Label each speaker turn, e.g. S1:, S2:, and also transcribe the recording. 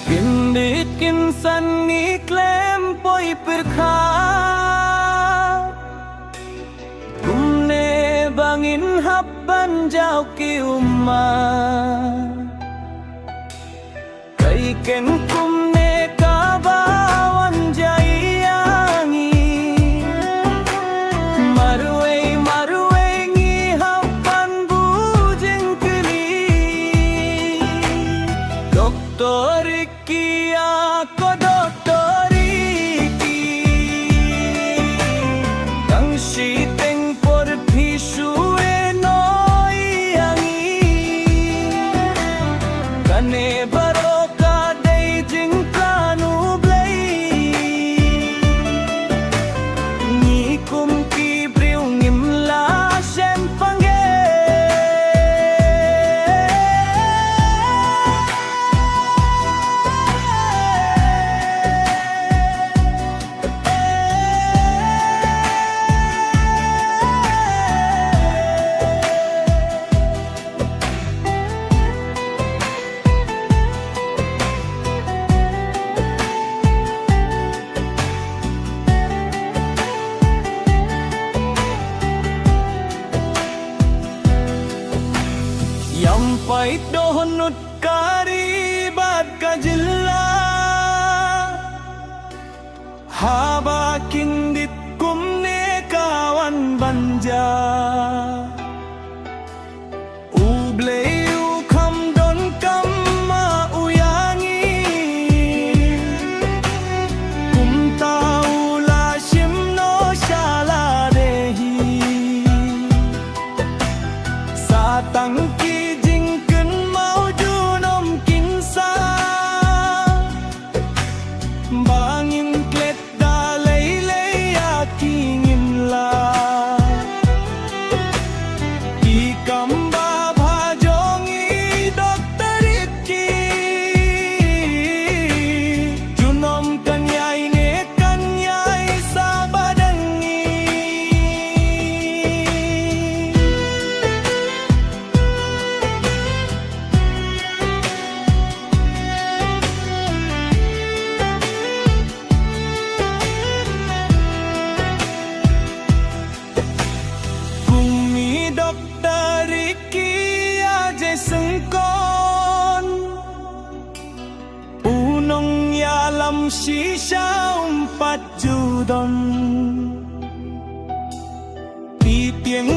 S1: Pindit kinsan ni klem po'y pirka Kumne bangin haban jaw ki Kay ken kumne kabawan jayangi Marway ngi haban bujeng kili Doktor Iki ako Doktor Iki Kang siteng por pisue no iyangi Kane baro ka day jing kanu blay Ni kum kibriw ngimla siyem pange Yampait dohonut karibat kajilla Haba kindit kumne kawan banja Ublay ukam don kam mauyangi Kum taula shim no shala dehi Satang Bangin klet dalay layakingin la Ikamba bhajongi Doktor Iki Junom kanyay ne kanyay sa badangi Doktor Iki aja sengkon Unong yalam shisha 4 judon Titieng